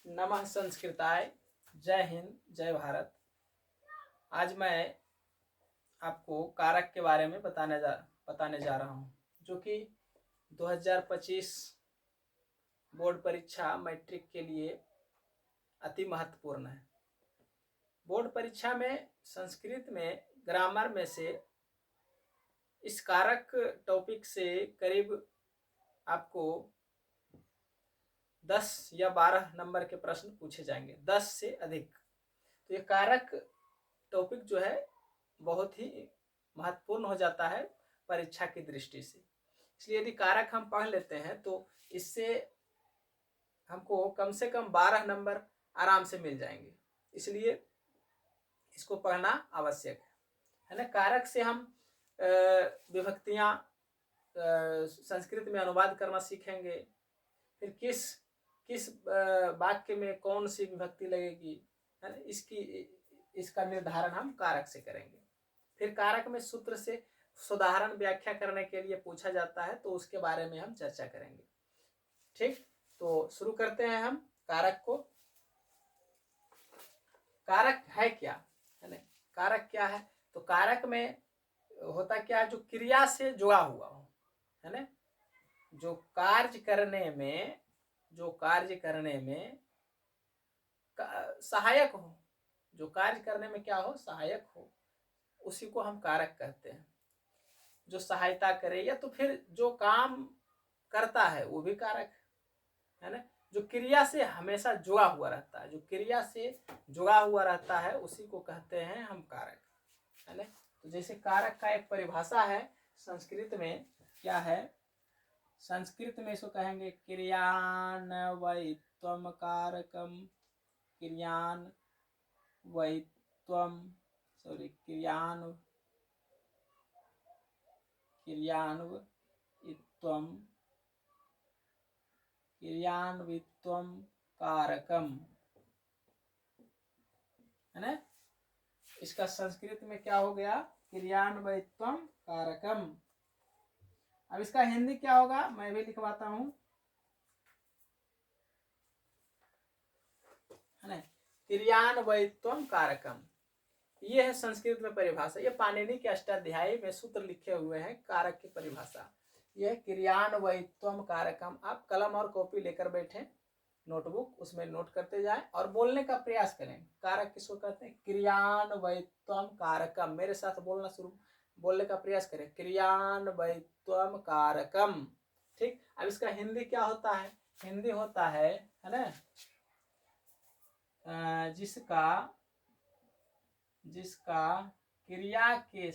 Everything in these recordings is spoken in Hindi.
नमः संस्कृताय। जय हिंद, जय भारत। आज मैं आपको कारक के बारे में बताने जा रहा हूँ, जो कि 2025 बोर्ड परीक्षा मैट्रिक के लिए अति महत्वपूर्ण है। बोर्ड परीक्षा में संस्कृत में ग्रामर में से इस कारक टॉपिक से करीब आपको 10 या 12 नंबर के प्रश्न पूछे जाएंगे, 10 से अधिक। तो ये कारक टॉपिक जो है बहुत ही महत्वपूर्ण हो जाता है परीक्षा की दृष्टि से। इसलिए यदि कारक हम पढ़ लेते हैं तो इससे हमको कम से कम 12 नंबर आराम से मिल जाएंगे, इसलिए इसको पढ़ना आवश्यक है ना। कारक से हम विभक्तियां संस्कृत में अनुवाद करना सीखेंगे। फिर किस वाक्य में कौन सी विभक्ति लगेगी, है ना, इसका निर्धारण हम कारक से करेंगे। फिर कारक में सूत्र से साधारण व्याख्या करने के लिए पूछा जाता है, तो उसके बारे में हम चर्चा करेंगे। ठीक, तो शुरू करते हैं हम कारक को। कारक है क्या, है ना, कारक क्या है? तो कारक में होता क्या है, जो क्रिया से जुड़ा हुआ हो, है ना, जो कार्य करने में सहायक हो, जो कार्य करने में क्या हो, सहायक हो, उसी को हम कारक कहते हैं। जो सहायता करे या तो फिर जो काम करता है वो भी कारक है ना। जो क्रिया से हमेशा जुड़ा हुआ रहता है, जो क्रिया से जुड़ा हुआ रहता है, उसी को कहते हैं हम कारक, है ना। तो जैसे कारक का एक परिभाषा है संस्कृत में, क्या है? संस्कृत में इसको कहेंगे क्रियान्वयित्वम कारकम। क्रियान्वित्वम कारकम, है ना। इसका संस्कृत में क्या हो गया? क्रियान्वयित्वम कारकम। अब इसका हिंदी क्या होगा, मैं भी लिखवाता हूं, है ना। क्रियान्वयित्वम कारकम, ये है संस्कृत में परिभाषा। ये पाणिनि के अष्टाध्यायी में सूत्र लिखे हुए हैं कारक की परिभाषा। यह क्रियान्वयित्वम कारकम। आप कलम और कॉपी लेकर बैठे, नोटबुक, उसमें नोट करते जाएं और बोलने का प्रयास करें। कारक किसको कहते हैं? क्रियान्वयित्वम कारकम। मेरे साथ बोलने का प्रयास करें, क्रियान्वयित्वम कारकम। ठीक, अब इसका हिंदी क्या होता है? हिंदी होता है ना, जिसका क्रिया के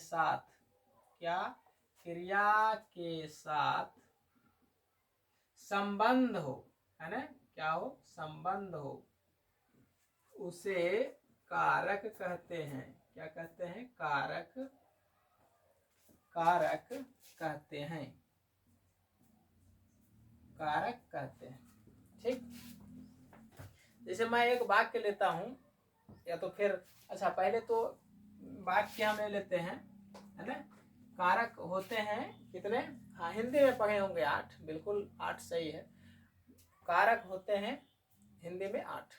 साथ संबंध हो, है ना, क्या हो? संबंध हो, उसे कारक कहते हैं। क्या कहते हैं? कारक कहते हैं, कारक कहते हैं। ठीक, जैसे मैं एक वाक्य लेता हूं, या तो फिर अच्छा पहले तो वाक्य हम ले लेते हैं, है ना। कारक होते हैं कितने? हाँ, हिंदी में पढ़े होंगे 8, बिल्कुल 8 सही है। कारक होते हैं हिंदी में 8,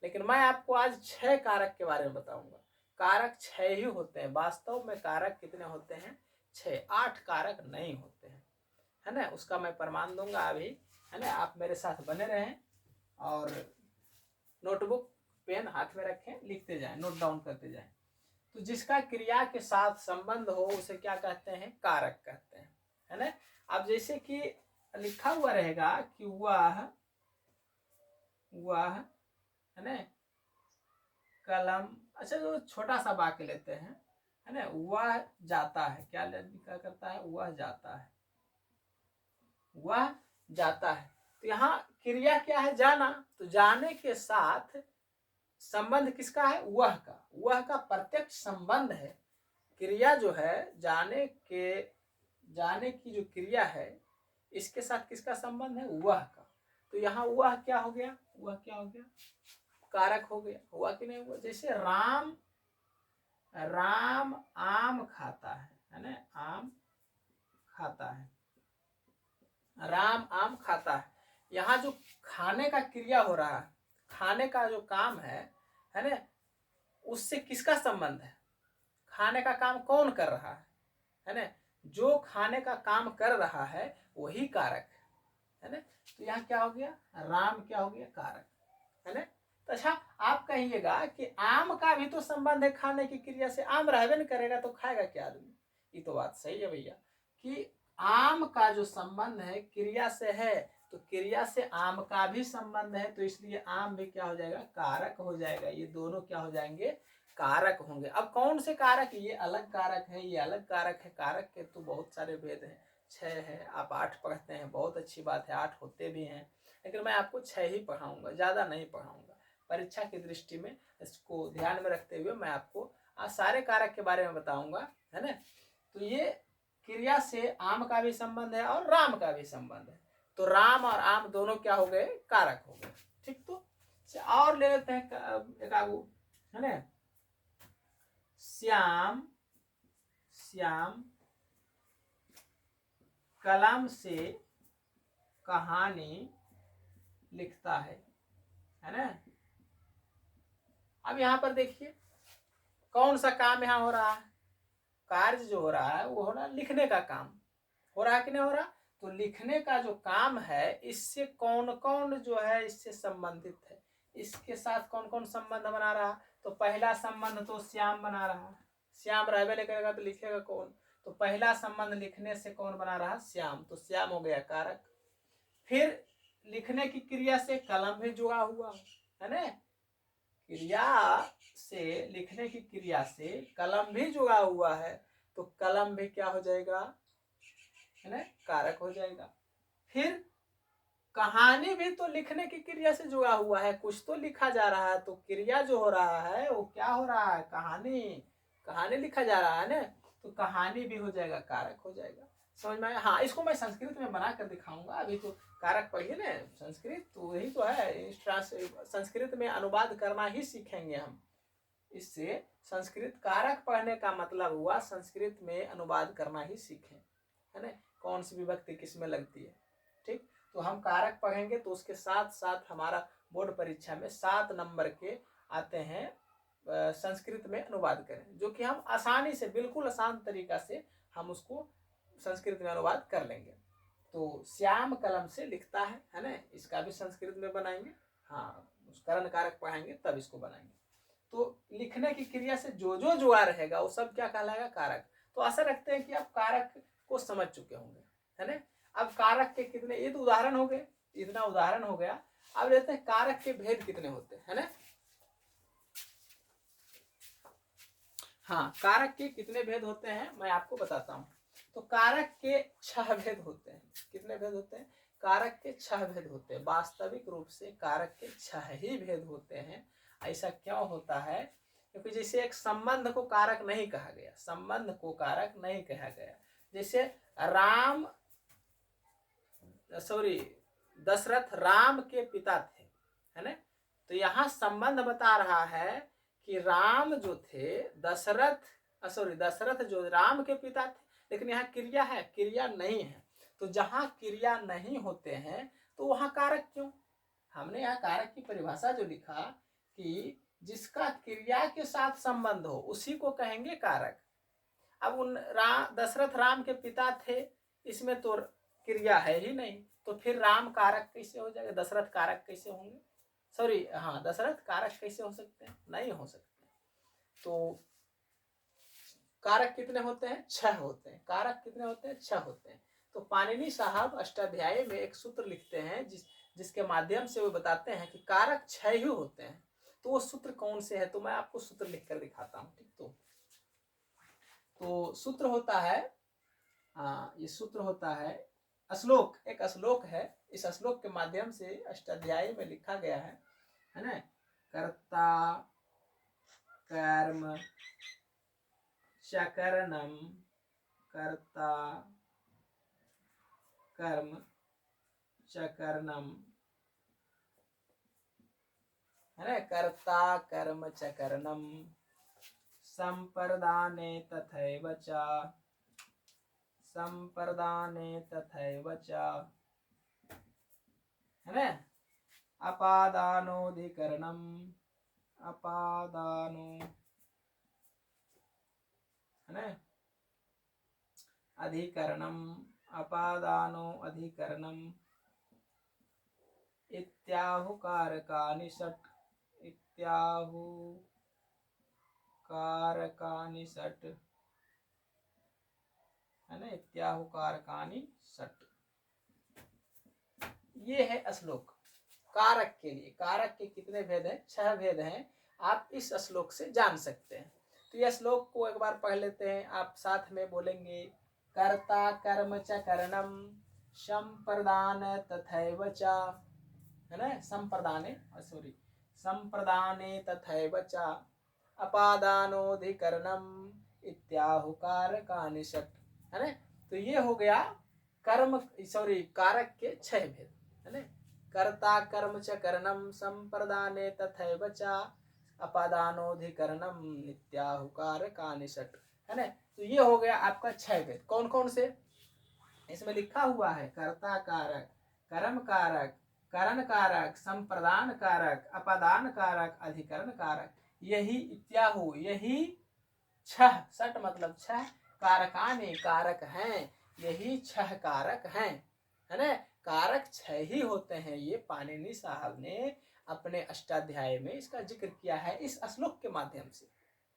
लेकिन मैं आपको आज 6 कारक के बारे में बताऊंगा। कारक 6 ही होते हैं, वास्तव में कारक कितने होते हैं? 6, 8 कारक नहीं होते हैं, है ना। उसका मैं प्रमाण दूंगा अभी, है ना। आप मेरे साथ बने रहें और नोटबुक पेन हाथ में रखें, लिखते जाएं, नोट डाउन करते जाएं। तो जिसका क्रिया के साथ संबंध हो उसे क्या कहते हैं? कारक कहते हैं, है ना। अब जैसे कि लिखा हुआ रहेगा कि वह, है ना, कलम। अच्छा, जो छोटा सा वाक्य लेते हैं, है ना, वह जाता है। क्या करता है? वह जाता है, वह जाता है। तो यहाँ क्रिया क्या है? जाना। तो जाने के साथ संबंध किसका है? वह का। वह का प्रत्यक्ष संबंध है। क्रिया जो है, जाने की जो क्रिया है, इसके साथ किसका संबंध है? वह का। तो यहाँ वह क्या हो गया? वह क्या हो गया? कारक हो गया। हुआ कि नहीं हुआ? जैसे राम आम खाता है ना, आम खाता है, राम आम खाता है। यहाँ जो खाने का क्रिया हो रहा है, खाने का जो काम है ना, उससे किसका संबंध है? खाने का काम कौन कर रहा है ना? जो खाने का काम कर रहा है वही कारक है ना। तो यहाँ क्या हो गया, राम क्या हो गया, कारक है ना। तो अच्छा आप कहिएगा कि आम का भी तो संबंध है खाने की क्रिया से, आम रहबे नहीं करेगा तो खाएगा क्या आदमी? ये तो बात सही है भैया कि आम का जो संबंध है क्रिया से है, तो क्रिया से आम का भी संबंध है, तो इसलिए आम भी क्या हो जाएगा, कारक हो जाएगा। ये दोनों क्या हो जाएंगे, कारक होंगे। अब कौन से कारक, ये अलग कारक है, ये अलग कारक है। कारक के तो बहुत सारे भेद हैं, 6 है, आप 8 पढ़ते हैं, बहुत अच्छी बात है, 8 होते भी हैं, लेकिन मैं आपको 6 ही पढ़ाऊंगा, ज़्यादा नहीं पढ़ाऊंगा। परीक्षा की दृष्टि में इसको ध्यान में रखते हुए मैं आपको आज सारे कारक के बारे में बताऊंगा, है ना। तो ये क्रिया से आम का भी संबंध है और राम का भी संबंध है, तो राम और आम दोनों क्या हो गए, कारक हो गए। ठीक, तो और ले लेते हैं एक आगू, है ना। श्याम कलम से कहानी लिखता है ना। अब यहां पर देखिए कौन सा काम यहां हो रहा है, कार्य जो हो रहा है वो हो रहा है लिखने का काम, हो रहा है कि नहीं हो रहा। तो लिखने का जो काम है इससे कौन कौन जो है इससे संबंधित है, इसके साथ कौन कौन संबंध बना रहा। तो पहला संबंध तो श्याम बना रहा, श्याम रहबे नहीं करेगा तो लिखेगा कौन। तो पहला संबंध लिखने से कौन बना रहा, श्याम, तो श्याम हो गया कारक। फिर लिखने की क्रिया से कलम भी जुड़ा हुआ है ना, क्रिया से लिखने की क्रिया से कलम भी जुड़ा हुआ है, तो कलम भी क्या हो जाएगा, है ना, कारक हो जाएगा। फिर कहानी भी तो लिखने की क्रिया से जुड़ा हुआ है, कुछ तो लिखा जा रहा है, तो क्रिया जो हो रहा है वो क्या हो रहा है, कहानी लिखा जा रहा है ना, तो कहानी भी हो जाएगा, कारक हो जाएगा। समझ में आया? हाँ, इसको मैं संस्कृत में बना कर दिखाऊंगा, अभी तो कारक पढ़िए ना, संस्कृत तो यही तो है, संस्कृत में अनुवाद करना ही सीखेंगे हम। इससे संस्कृत कारक पढ़ने का मतलब हुआ संस्कृत में अनुवाद करना ही सीखें, है ना, कौन सी विभक्ति किस में लगती है। ठीक, तो हम कारक पढ़ेंगे, तो उसके साथ साथ हमारा बोर्ड परीक्षा में 7 नंबर के आते हैं संस्कृत में अनुवाद करें, जो कि हम आसानी से, बिल्कुल आसान तरीका से हम उसको संस्कृत में अनुवाद कर लेंगे। तो श्याम कलम से लिखता है ना, इसका भी संस्कृत में बनाएंगे। हाँ, उस करण कारक पढ़ाएंगे तब इसको बनाएंगे। तो लिखने की क्रिया से जो जो जुड़ा रहेगा वो सब क्या कहलाएगा, कारक। तो आशा रखते हैं कि आप कारक को समझ चुके होंगे, है ना। अब कारक के कितने, ये तो उदाहरण हो गए, इतना उदाहरण हो गया। अब लेते हैं कारक के भेद कितने होते हैं, है ना। हाँ, कारक के कितने भेद होते हैं मैं आपको बताता हूँ। तो कारक के 6 भेद होते हैं। कितने भेद होते हैं, कारक के 6 भेद होते हैं। वास्तविक रूप से कारक के 6 ही भेद होते हैं। ऐसा क्यों होता है, क्योंकि जैसे एक संबंध को कारक नहीं कहा गया, संबंध को कारक नहीं कहा गया। जैसे राम, सॉरी, दशरथ राम के पिता थे, है ना। तो यहाँ संबंध बता रहा है कि राम जो थे, दशरथ जो राम के पिता थे, लेकिन यहाँ क्रिया है, क्रिया नहीं है। तो जहां क्रिया नहीं होते हैं तो वहां कारक क्यों। हमने यहाँ कारक की परिभाषा जो लिखा कि जिसका क्रिया के साथ संबंध हो उसी को कहेंगे कारक। अब उन दशरथ राम के पिता थे, इसमें तो क्रिया है ही नहीं, तो फिर राम कारक कैसे हो जाएगा, दशरथ कारक कैसे होंगे, सॉरी, हाँ, दशरथ कारक कैसे हो सकते हैं, नहीं हो सकते। तो कारक कितने होते हैं, 6 होते हैं। कारक कितने होते हैं, 6 होते हैं। तो पाणिनि साहब अष्टाध्यायी में एक सूत्र लिखते हैं जिसके माध्यम से वो बताते हैं कि कारक 6 ही होते हैं। तो वो सूत्र कौन से है, तो मैं आपको सूत्र लिखकर दिखाता हूँ। ठीक, तो सूत्र होता है, ये सूत्र होता है श्लोक, एक श्लोक है। इस श्लोक के माध्यम से अष्टाध्यायी में लिखा गया है ना। कर्ता कर्म चकरणम, कर्ता कर्म चकरणम, है ना, कर्ता कर्म चकरणम संप्रदाने तथैव च, संप्रदाने तथैव च, है ना। अपादानोधिकरणम, अपादानो, है ना, अधिकरणम, अपादानो अधिकरणम, इत्याहु कारकानि षट्, इत्याहु कारकानि षट्, है ना, इत्याहु कारकानि षट्। ये है श्लोक कारक के लिए। कारक के कितने भेद हैं? 6 भेद हैं। आप इस श्लोक से जान सकते हैं। तो यह श्लोक को एक बार पढ़ लेते हैं, आप साथ में बोलेंगे। कर्ता कर्म च करणम संप्रदान तथैव च, है ना, संप्रदाने, सॉरी, संप्रदाने तथैव च अपादानोधिकरणम इत्याहु कारकानि षट्, है ना। तो ये हो गया कर्म, सॉरी, कारक के 6 भेद, है ना। कर्ता कर्म च करणम संप्रदाने तथैव च अपादानोधिकरणम इत्याहु कारकानि षट्, है ना। तो ये हो गया आपका 6 भेद। कौन कौन से? इसमें लिखा हुआ है कर्ता कारक, कर्म कारक, करण कारक, संप्रदान कारक, अपादान कारक, अधिकरण कारक। यही इत्याहु, यही 6, षट मतलब 6, कारकानि कारक हैं, यही 6 कारक हैं, है ना। कारक 6 ही होते हैं। ये पाणिनि साहब ने अपने अष्टाध्याय में इसका जिक्र किया है इस श्लोक के माध्यम से,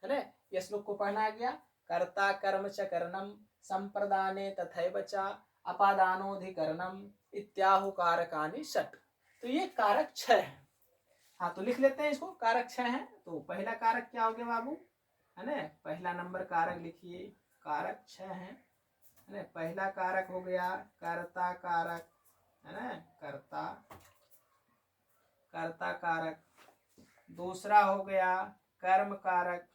है ना। यह श्लोक को पढ़ना गया। कर्ता कर्म च करणम संप्रदाने तथैव च अपादानोधिकरणम इत्याहु कारकानि षट्। तो ये कारक 6 हैं। हाँ, तो लिख लेते हैं इसको। कारक 6 हैं। तो पहला कारक क्या हो गया बाबू, है ना, पहला नंबर कारक लिखिए। कारक 6 हैं, है ना। पहला कारक हो गया कर्ता कारक, है ना, कर्ता, कर्ता कारक। दूसरा हो गया कर्म कारक,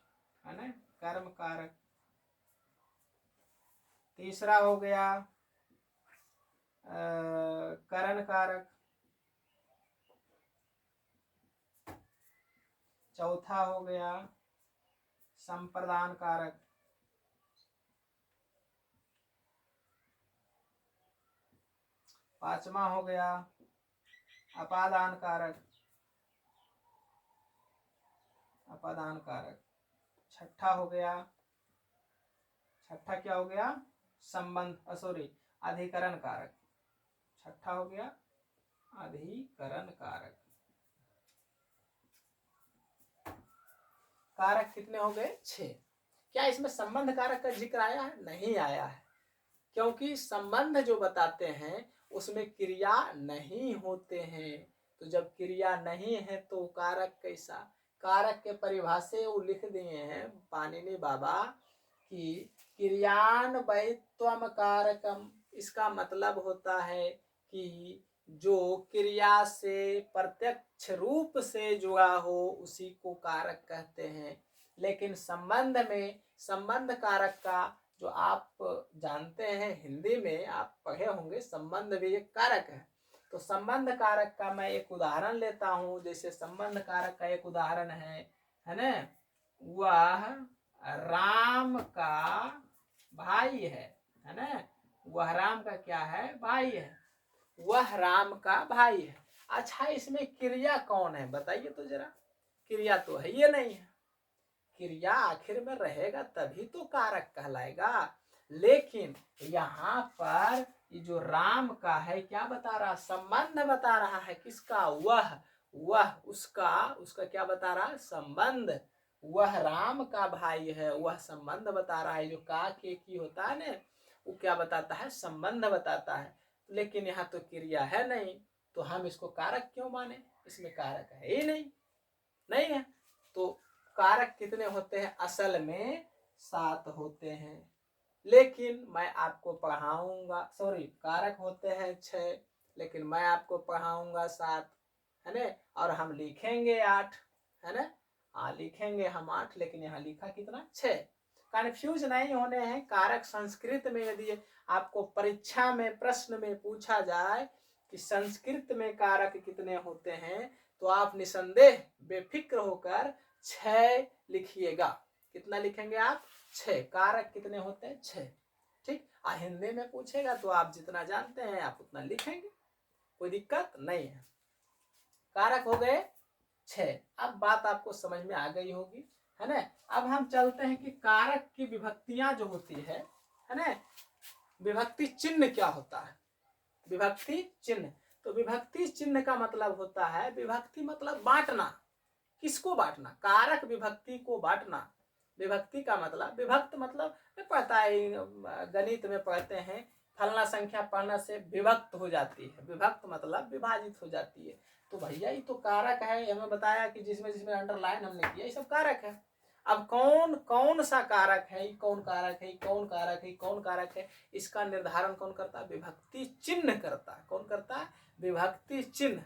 है ना, कर्म कारक। तीसरा हो गया करण कारक। चौथा हो गया संप्रदान कारक। पांचवा हो गया अपादान कारक, अपादान कारक। छठा हो गया, छठा क्या हो गया, संबंध, सॉरी, अधिकरण कारक। छठा हो गया अधिकरण कारक। कारक कितने हो गए? 6। क्या इसमें संबंध कारक का जिक्र आया है? नहीं आया है, क्योंकि संबंध जो बताते हैं उसमें क्रिया नहीं होते हैं। तो जब क्रिया नहीं है तो कारक कैसा? कारक के परिभाषे वो लिख दिए हैं पाणिनि बाबा कि क्रियान्वयित्वम कारकम। इसका मतलब होता है कि जो क्रिया से प्रत्यक्ष रूप से जुड़ा हो उसी को कारक कहते हैं। लेकिन संबंध में संबंध कारक का जो आप जानते हैं, हिंदी में आप पढ़े होंगे, संबंध भी एक कारक है। तो संबंध कारक का मैं एक उदाहरण लेता हूं। जैसे संबंध कारक का एक उदाहरण है ना, वह राम का भाई है ना, वह राम का क्या है? भाई है। वह राम का भाई है। अच्छा, इसमें क्रिया कौन है बताइए तो जरा। क्रिया तो है ये नहीं है। क्रिया आखिर में रहेगा तभी तो कारक कहलाएगा। लेकिन यहाँ पर ये जो राम का है क्या बता रहा? संबंध बता रहा है। किसका? वह उसका क्या बता रहा? संबंध। वह राम का भाई है, वह संबंध बता रहा है। जो का के की होता है ना, वो क्या बताता है? संबंध बताता है। लेकिन यहाँ तो क्रिया है नहीं, तो हम इसको कारक क्यों माने? इसमें कारक है ही नहीं है। तो कारक कितने होते हैं? असल में 7 होते हैं। लेकिन मैं आपको पढ़ाऊंगा, सॉरी, कारक होते हैं 6, लेकिन मैं आपको पढ़ाऊंगा 7, है ना। और हम लिखेंगे 8, है ना। हाँ, लिखेंगे हम 8, लेकिन यहाँ लिखा कितना? 6। कंफ्यूज नहीं होने हैं। कारक संस्कृत में यदि आपको परीक्षा में प्रश्न में पूछा जाए कि संस्कृत में कारक कितने होते हैं, तो आप निसंदेह बेफिक्र होकर 6 लिखिएगा। कितना लिखेंगे आप? 6। कारक कितने होते हैं? 6। ठीक। हिंदी में पूछेगा तो आप जितना जानते हैं आप उतना लिखेंगे, कोई दिक्कत नहीं है। कारक हो गए 6। अब बात आपको समझ में आ गई होगी, है ना। अब हम चलते हैं कि कारक की विभक्तियां जो होती है ना, विभक्ति चिन्ह क्या होता है। विभक्ति चिन्ह, तो विभक्ति चिन्ह का मतलब होता है, विभक्ति मतलब बांटना। किसको बांटना? कारक विभक्ति को बांटना। विभक्ति का मतलब, विभक्त मतलब पता है, गणित में पढ़ते हैं, फलना संख्या पढ़ने से विभक्त हो जाती है। विभक्त मतलब विभाजित हो जाती है। तो भैया ये तो कारक है, हमें बताया कि जिसमें जिसमें अंडरलाइन हमने किया ये सब कारक है। अब कौन कौन सा कारक है, कौन कारक है, कौन कारक है, कौन कारक है, इसका निर्धारण कौन करता है? विभक्ति चिन्ह करता है। कौन करता है? विभक्ति चिन्ह।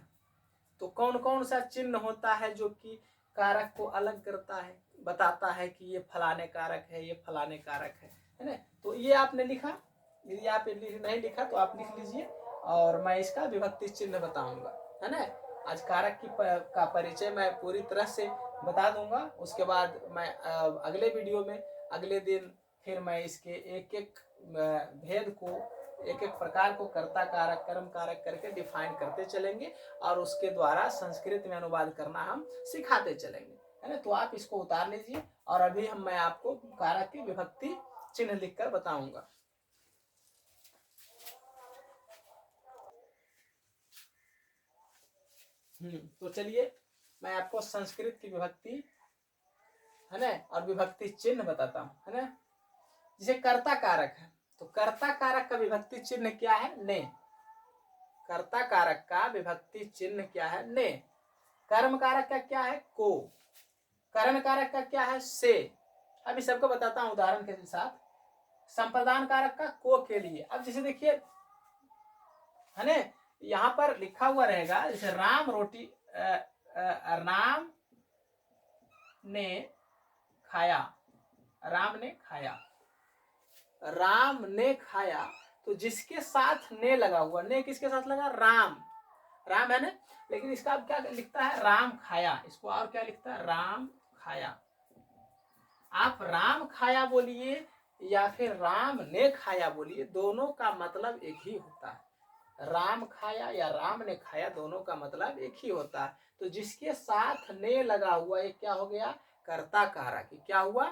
तो कौन कौन सा चिन्ह होता है जो कि कारक को अलग करता है, बताता है कि ये फलाने कारक है, ये फलाने कारक है ना। तो ये आपने लिखा, यदि आप नहीं लिखा तो आप लिख लीजिए, और मैं इसका विभक्ति चिन्ह बताऊंगा, है ना। आज कारक का परिचय मैं पूरी तरह से बता दूंगा। उसके बाद मैं अगले वीडियो में, अगले दिन फिर मैं इसके एक एक भेद को, एक एक प्रकार को कर्ता कारक, कर्म कारक करके डिफाइन करते चलेंगे, और उसके द्वारा संस्कृत में अनुवाद करना हम सिखाते चलेंगे, है ना। तो आप इसको उतार लीजिए, और अभी मैं आपको कारक की विभक्ति चिन्ह लिखकर बताऊंगा। तो चलिए मैं आपको संस्कृत की विभक्ति, है ना, और विभक्ति चिन्ह बताता हूँ, है ना। जिसे कर्ता कारक है, तो कर्ता कारक का विभक्ति चिन्ह क्या है? ने। कर्ता कारक का विभक्ति चिन्ह क्या है? ने। कर्म कारक का क्या है? को। करण कारक का क्या है? से। अब इस सबको बताता हूं उदाहरण के साथ। संप्रदान कारक का को के लिए। अब जैसे देखिए, है ना, यहां पर लिखा हुआ रहेगा, जैसे राम रोटी, राम ने खाया, राम ने खाया, राम ने खाया, तो जिसके साथ ने लगा हुआ, ने किसके साथ लगा? राम, राम है ना। लेकिन इसका अब क्या लिखता है? राम खाया। इसको और क्या लिखता है? राम खाया। आप राम खाया बोलिए या फिर राम ने खाया बोलिए, दोनों का मतलब एक ही होता है। राम खाया या राम ने खाया, दोनों का मतलब एक ही होता है। तो जिसके साथ ने लगा हुआ, ये क्या हो गया? कर्ता कारक। क्या हुआ?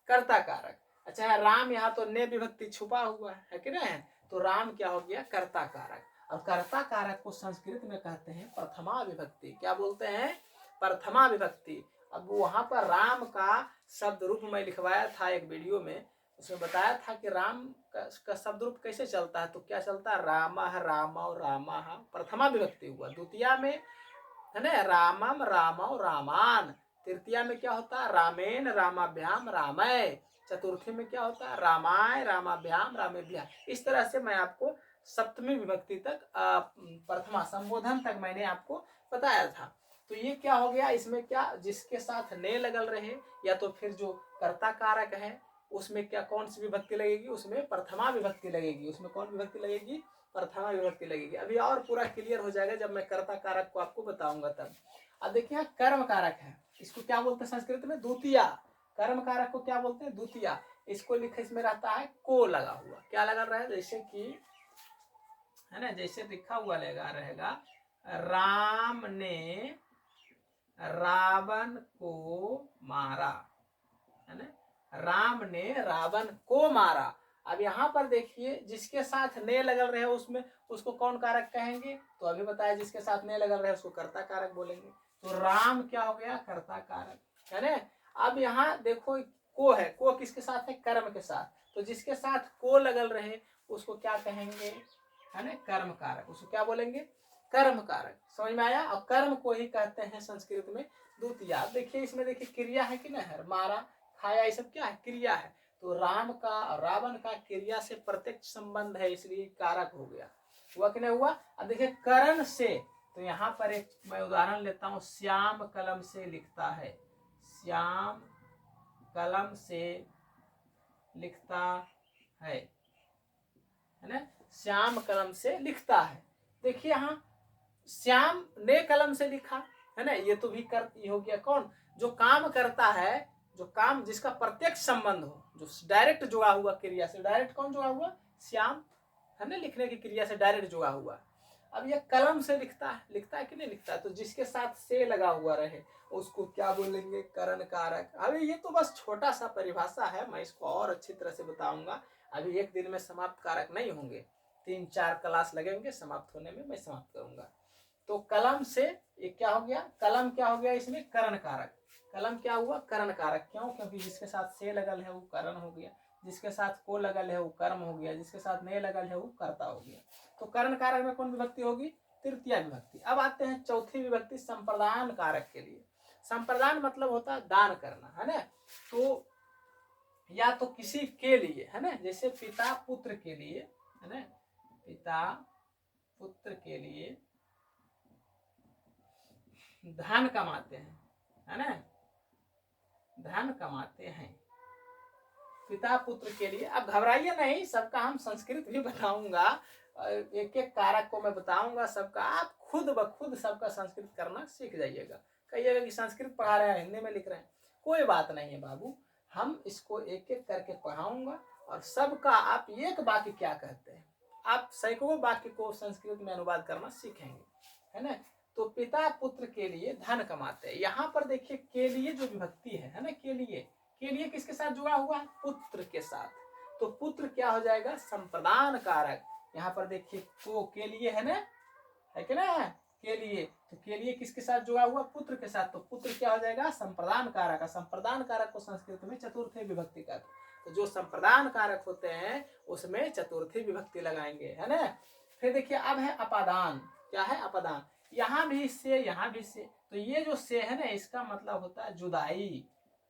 कर्ता कारक। अच्छा, राम यहाँ तो ने विभक्ति छुपा हुआ है कि नहीं? तो राम क्या हो गया? कर्ता कारक। और कर्ता कारक को संस्कृत में कहते हैं प्रथमा विभक्ति। क्या बोलते हैं? प्रथमा विभक्ति। अब वहां पर राम का शब्द रूप मैं लिखवाया था एक वीडियो में, उसमें बताया था कि राम का शब्द रूप कैसे चलता है। तो क्या चलता है? रामः रामौ रामः, प्रथमा विभक्ति हुआ। द्वितीया में, है ना, रामम रामौ रामान। तृतीया में क्या होता है? रामेन रामाभ्याम रामय। चतुर्थी में क्या होता है? रामाय रामाभ्याम रामेभ्या। इस तरह से मैं आपको सप्तमी विभक्ति तक, प्रथमा संबोधन तक मैंने आपको बताया था। तो ये क्या हो गया? इसमें क्या, जिसके साथ ने लगल रहे, या तो फिर जो कर्ता कारक है उसमें क्या, कौन सी विभक्ति लगेगी? उसमें प्रथमा विभक्ति लगेगी। उसमें कौन विभक्ति लगेगी? प्रथमा विभक्ति लगेगी। अभी और पूरा क्लियर हो जाएगा जब मैं कर्ता कारक को आपको बताऊंगा तब। अब देखिए, कर्म कारक है, इसको क्या बोलते हैं संस्कृत में? द्वितीया। कर्म कारक को क्या बोलते हैं? द्वितीया। इसको लिखे, इसमें रहता है को लगा हुआ। क्या लगा रहा है? जैसे कि, है ना, जैसे लिखा हुआ लगा रहेगा, राम ने रावण को मारा, है ना, राम ने रावण को मारा। अब यहाँ पर देखिए, जिसके साथ ने लगल रहे उसमें, उसको कौन कारक कहेंगे? तो अभी बताया, जिसके साथ ने लगल रहे उसको कर्ता कारक बोलेंगे। तो राम क्या हो गया? कर्ता कारक, है ना। अब यहाँ देखो, को है, को किसके साथ है? कर्म के साथ। तो जिसके साथ को लगल रहे उसको क्या कहेंगे? है ना, कर्म कारक। उसको क्या बोलेंगे? कर्म कारक। समझ में आया? और कर्म को ही कहते हैं संस्कृत में द्वितीया। देखिए, इसमें देखिए क्रिया है कि नहीं है? मारा, खाया, ये सब क्या है? क्रिया है। तो राम का और रावण का क्रिया से प्रत्यक्ष संबंध है, इसलिए कारक हो गया। हुआ कि नहीं हुआ? अब देखिए, करण से, तो यहाँ पर एक मैं उदाहरण लेता हूँ। श्याम कलम से लिखता है, श्याम कलम से लिखता है ना, श्याम कलम से लिखता है। देखिए, यहाँ श्याम ने कलम से लिखा, है ना, ये तो भी ये हो गया। कौन? जो काम करता है, जो काम जिसका प्रत्यक्ष संबंध हो, जो डायरेक्ट जुड़ा हुआ क्रिया से। डायरेक्ट कौन जुड़ा हुआ? श्याम, है ना, लिखने की क्रिया से डायरेक्ट जुड़ा हुआ। अब ये कलम से लिखता है कि नहीं लिखता है, तो जिसके साथ से लगा हुआ रहे उसको क्या बोलेंगे, करण कारक। अभी ये तो बस छोटा सा परिभाषा है, मैं इसको और अच्छी तरह से बताऊंगा। अभी एक दिन में समाप्त कारक नहीं होंगे, 3-4 क्लास लगेंगे समाप्त होने में, मैं समाप्त करूंगा। तो कलम से ये क्या हो गया, कलम क्या हो गया इसमें, करण कारक। कलम क्या हुआ, करण कारक। क्यों, क्योंकि जिसके साथ से लगल है वो करण हो गया, जिसके साथ को लगल है वो कर्म हो गया, जिसके साथ ने लगल है वो कर्ता हो गया। तो करण कारक में कौन विभक्ति होगी, तृतीया विभक्ति। अब आते हैं चौथी विभक्ति संप्रदान कारक के लिए। संप्रदान मतलब होता है दान करना, है ना। तो या तो किसी के लिए, है ना, जैसे पिता पुत्र के लिए, है ना, पिता पुत्र के लिए धन कमाते हैं, है ना, धन कमाते हैं पिता पुत्र के लिए। अब घबराइए नहीं, सबका हम संस्कृत भी बताऊंगा, एक एक कारक को मैं बताऊंगा सबका, आप खुद ब खुद सबका संस्कृत करना सीख जाइएगा। कहिएगा कि संस्कृत पढ़ा रहे हैं, हिंदी में लिख रहे हैं, कोई बात नहीं है बाबू, हम इसको एक एक करके पढ़ाऊंगा और सबका आप एक वाक्य क्या कहते हैं, आप सैकड़ों वाक्य को संस्कृत में अनुवाद करना सीखेंगे, है ना। तो पिता पुत्र के लिए धन कमाते हैं। यहाँ पर देखिए के लिए जो विभक्ति है ना, के लिए किसके साथ जुड़ा हुआ है, पुत्र के साथ। तो पुत्र क्या हो जाएगा, संप्रदान कारक। यहाँ पर देखिए को के लिए है ना, है कि ना, के लिए। तो के लिए किसके साथ जुड़ा हुआ, पुत्र के साथ। तो पुत्र क्या हो जाएगा, संप्रदान कारक। संप्रदान कारक को संस्कृत में चतुर्थी विभक्ति का, तो जो संप्रदान कारक होते हैं उसमें चतुर्थी विभक्ति लगाएंगे, है ना। फिर देखिए अब है अपादान। क्या है, अपादान। यहाँ भी से, यहाँ भी से। तो ये जो से है ना, इसका मतलब होता है जुदाई।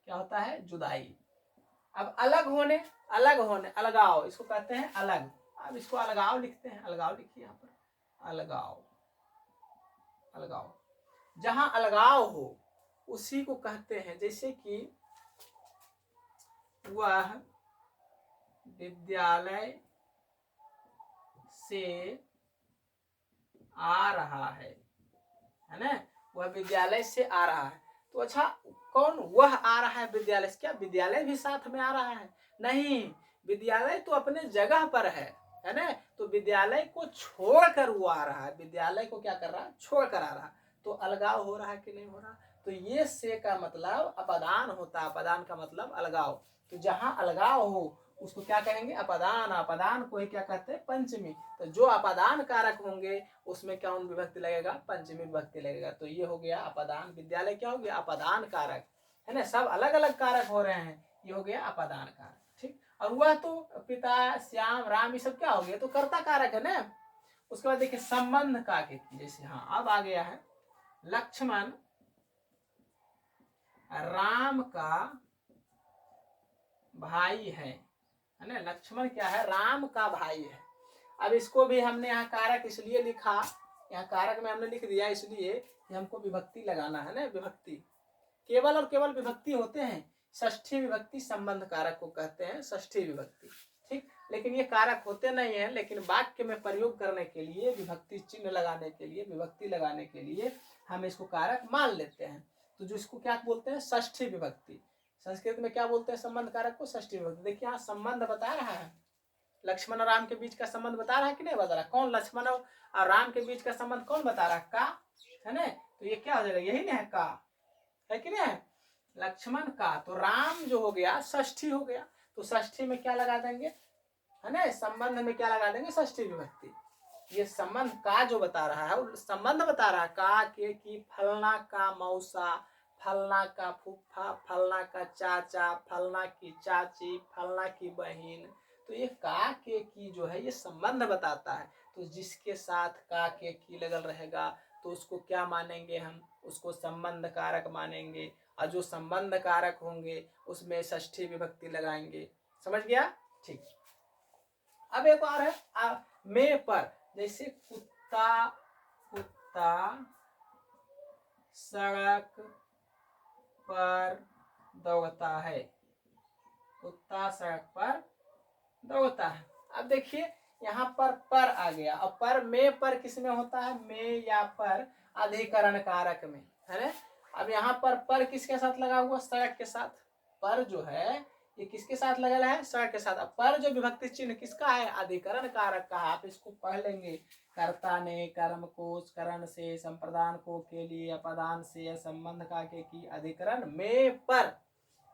क्या होता है, जुदाई। अब अलग होने, अलगाव, इसको कहते हैं अलग। अब इसको अलगाव लिखते हैं, अलगाव लिखिए यहाँ पर, अलगाव। जहां अलगाव हो उसी को कहते हैं, जैसे कि वह विद्यालय से आ रहा है ना, वह विद्यालय से आ रहा है। तो अच्छा, कौन वह आ रहा है विद्यालय से, क्या विद्यालय भी साथ में आ रहा है, नहीं, विद्यालय तो अपने जगह पर है ना। तो विद्यालय को छोड़कर वो आ रहा है, विद्यालय को क्या कर रहा है, छोड़कर आ रहा है। तो अलगाव हो रहा है कि नहीं हो रहा। तो ये से का मतलब अपदान होता है, अपदान का मतलब अलगाव। तो जहां अलगाव हो उसको क्या कहेंगे, अपदान। अपदान को ही क्या कहते हैं, पंचमी। तो जो अपदान कारक होंगे उसमें क्या विभक्ति लगेगा, पंचमी विभक्ति लगेगा। तो ये हो गया अपदान। विद्यालय क्या हो गया, अपदान कारक, है ना। सब अलग अलग कारक हो रहे हैं, ये हो गया अपदान कारक, ठीक। और वह तो पिता, श्याम, राम, ये सब क्या हो गया, तो कर्ता कारक है ना। उसके बाद देखिए संबंध का, जैसे हाँ अब आ गया है, लक्ष्मण राम का भाई है ना। लक्ष्मण क्या है, राम का भाई है। अब इसको भी हमने यहाँ कारक इसलिए लिखा, यहाँ कारक में हमने लिख दिया इसलिए कि हमको विभक्ति लगाना है ना। विभक्ति केवल और केवल विभक्ति होते हैं, षष्ठी विभक्ति संबंध कारक को कहते हैं, षष्ठी विभक्ति, ठीक। लेकिन ये कारक होते नहीं है, लेकिन वाक्य में प्रयोग करने के लिए, विभक्ति चिन्ह लगाने के लिए, विभक्ति लगाने के लिए हम इसको कारक मान लेते हैं। तो जो इसको क्या बोलते हैं, षष्ठी विभक्ति। संस्कृत में क्या बोलते हैं संबंध कारक को, षष्ठी विभक्ति। देखिए यहाँ संबंध बता रहा है, लक्ष्मण और राम के बीच का संबंध बता रहा है कि नहीं बता रहा। कौन लक्ष्मण और राम के बीच का संबंध कौन बता रहा है, का, है ना। तो ये क्या हो जाएगा, यही ना है, का है कि नहीं, लक्ष्मण का। तो राम जो हो गया षष्ठी हो गया, तो षष्ठी में क्या लगा देंगे, है ना, संबंध में क्या लगा देंगे, षष्ठी विभक्ति। ये संबंध का जो बता रहा है, संबंध बता रहा है, का के की फलना का मौसा, फलना का फूफा, फलना का चाचा, फलना की चाची, फलना की बहन। तो ये का के की जो है ये संबंध बताता है। तो जिसके साथ का के की लगल रहेगा तो उसको क्या मानेंगे हम, उसको संबंध कारक मानेंगे। और जो संबंध कारक होंगे उसमें षष्ठी विभक्ति लगाएंगे। समझ गया, ठीक। अब एक और है में पर, जैसे कुत्ता, कुत्ता सड़क पर दौड़ता है, कुत्ता सड़क पर दौड़ता है। अब देखिए यहाँ पर आ गया। अब पर में पर किस में होता है, में या पर अधिकरण कारक में, है ना। अब यहाँ पर किसके साथ लगा हुआ, सड़क के साथ। पर जो है ये किसके साथ लगल है, स के साथ। अब पर जो विभक्ति चिन्ह किसका है, अधिकरण कारक का। आप इसको पढ़ लेंगे, कर्ता ने, कर्म को, करण से, संप्रदान को, के लिए, अपदान से, संबंध का के की, अधिकरण में पर।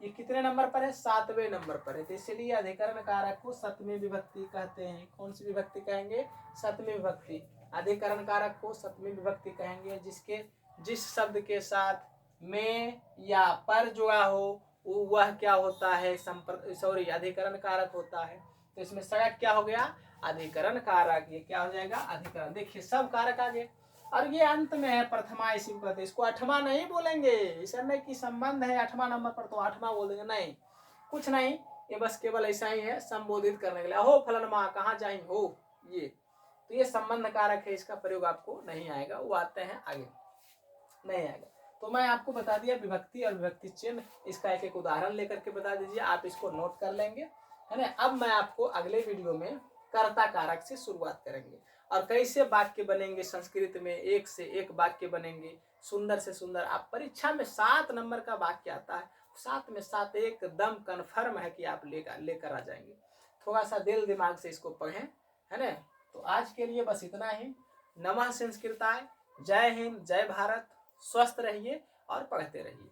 ये कितने नंबर पर है, 7वें नंबर पर है। तो इसलिए अधिकरण कारक को सप्तमी विभक्ति कहते हैं। कौन सी विभक्ति कहेंगे, सप्तमी विभक्ति। अधिकरण कारक को सप्तमी विभक्ति कहेंगे जिसके जिस शब्द के साथ में या पर जुड़ा हो वह क्या होता है, अधिकरण कारक होता है। तो इसमें सड़क क्या हो गया, अधिकरण कारक। ये क्या हो जाएगा, अधिकरण। देखिए सब कारक आगे, और ये अंत में है प्रथमा, इसी को कहते हैं। इसको आठवां नहीं बोलेंगे, ऐसा नहीं कि संबंध है 8वां नंबर पर तो 8वां बोल देंगे, नहीं, कुछ नहीं। ये बस केवल ऐसा ही है संबोधित करने के लिए, हो फलनमा कहाँ जाए हो, ये तो ये संबंध कारक है, इसका प्रयोग आपको नहीं आएगा, वो आते हैं आगे, नहीं आएगा। तो मैं आपको बता दिया विभक्ति और विभक्ति चिन्ह, इसका एक एक उदाहरण लेकर के बता दीजिए, आप इसको नोट कर लेंगे, है ना। अब मैं आपको अगले वीडियो में कर्ता कारक से शुरुआत करेंगे और कैसे वाक्य बनेंगे संस्कृत में, एक से एक वाक्य बनेंगे, सुंदर से सुंदर। आप परीक्षा में 7 नंबर का वाक्य आता है, 7 में 7 एकदम कन्फर्म है कि आप लेकर आ जाएंगे। थोड़ा सा दिल दिमाग से इसको पढ़ें, है ना। तो आज के लिए बस इतना ही। नमः संस्कृताय, जय हिंद, जय भारत, स्वस्थ रहिए और पढ़ते रहिए।